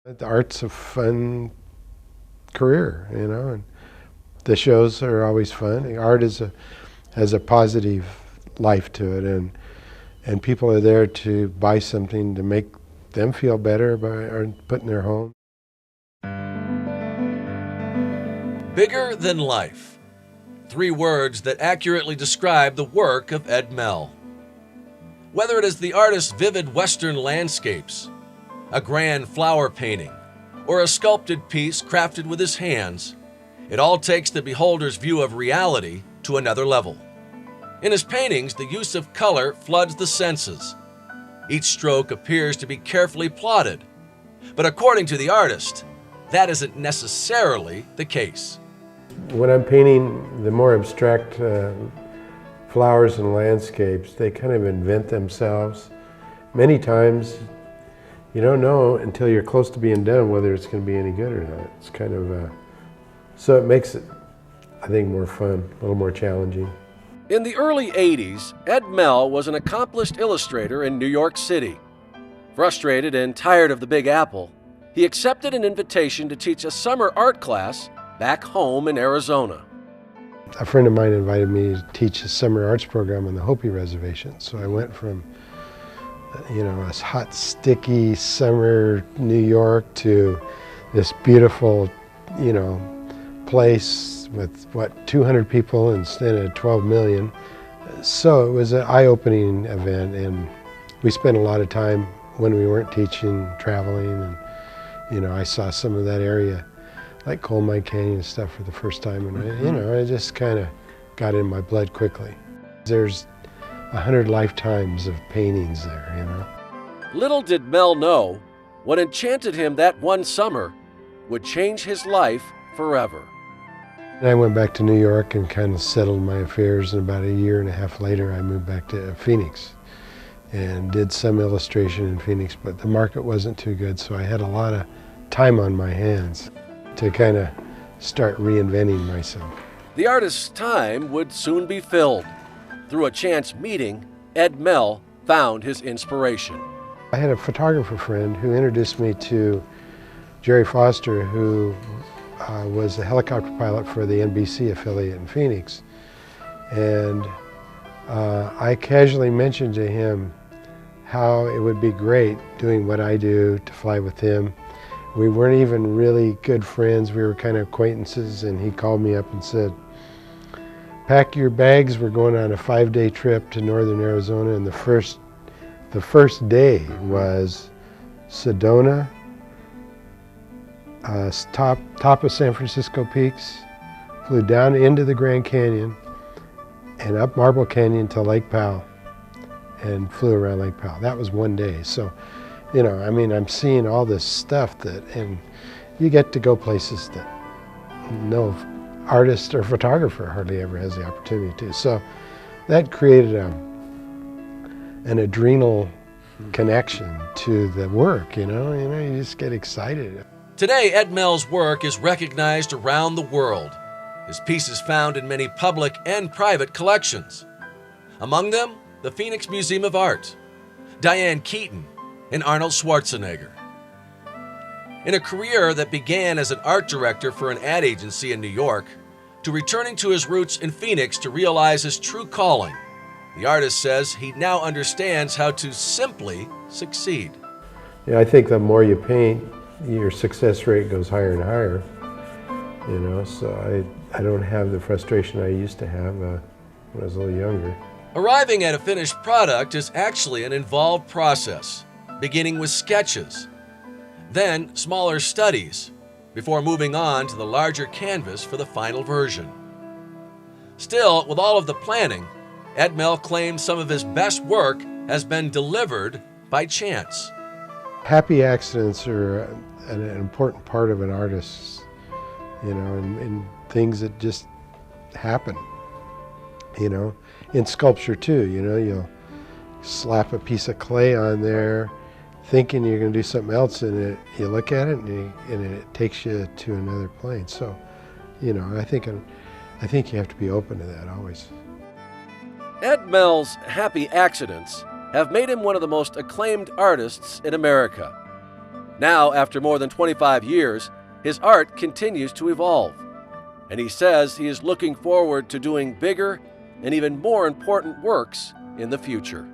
The art's a fun career, and the shows are always fun. Art has a positive life to it, and people are there to buy something to make them feel better or put in their home. Bigger than life. 3 words that accurately describe the work of Ed Mell. Whether it is the artist's vivid Western landscapes, a grand flower painting, or a sculpted piece crafted with his hands, it all takes the beholder's view of reality to another level. In his paintings, the use of color floods the senses. Each stroke appears to be carefully plotted, but according to the artist, that isn't necessarily the case. When I'm painting the more abstract flowers and landscapes, they kind of invent themselves. Many times, you don't know until you're close to being done whether it's going to be any good or not. It's kind of, so it makes it, I think, more fun, a little more challenging. In the early 80s, Ed Mell was an accomplished illustrator in New York City. Frustrated and tired of the Big Apple, he accepted an invitation to teach a summer art class back home in Arizona. A friend of mine invited me to teach a summer arts program on the Hopi Reservation. So I went from, a hot, sticky summer New York to this beautiful, place with, 200 people instead of 12 million. So it was an eye-opening event, and we spent a lot of time when we weren't teaching, traveling, and, I saw some of that area, like Coal Mine Canyon and stuff for the first time, and I just kind of got in my blood quickly. There's 100 lifetimes of paintings there, Little did Mell know, what enchanted him that one summer would change his life forever. And I went back to New York and kind of settled my affairs, and about a year and a half later I moved back to Phoenix and did some illustration in Phoenix, but the market wasn't too good, so I had a lot of time on my hands to kind of start reinventing myself. The artist's time would soon be filled. Through a chance meeting, Ed Mell found his inspiration. I had a photographer friend who introduced me to Jerry Foster, who was a helicopter pilot for the NBC affiliate in Phoenix. And I casually mentioned to him how it would be great doing what I do to fly with him. We weren't even really good friends, we were kind of acquaintances, and he called me up and said, "Pack your bags, we're going on a 5-day trip to northern Arizona," and the first day was Sedona, top of San Francisco Peaks, flew down into the Grand Canyon and up Marble Canyon to Lake Powell and flew around Lake Powell. That was one day. So, I'm seeing all this stuff and you get to go places that no artist or photographer hardly ever has the opportunity to. So that created an adrenal connection to the work, you just get excited. Today, Ed Mell's work is recognized around the world. His pieces found in many public and private collections. Among them, the Phoenix Museum of Art, Diane Keaton, and Arnold Schwarzenegger. In a career that began as an art director for an ad agency in New York, to returning to his roots in Phoenix to realize his true calling, the artist says he now understands how to simply succeed. Yeah, I think the more you paint, your success rate goes higher and higher. So I don't have the frustration I used to have when I was a little younger. Arriving at a finished product is actually an involved process, beginning with sketches, then smaller studies, before moving on to the larger canvas for the final version. Still, with all of the planning, Ed Mell claims some of his best work has been delivered by chance. Happy accidents are an important part of an artist, and things that just happen, in sculpture too, you'll slap a piece of clay on there thinking you're going to do something else, and you look at it and it takes you to another plane. So, I think you have to be open to that always. Ed Mell's happy accidents have made him one of the most acclaimed artists in America. Now, after more than 25 years, his art continues to evolve, and he says he is looking forward to doing bigger and even more important works in the future.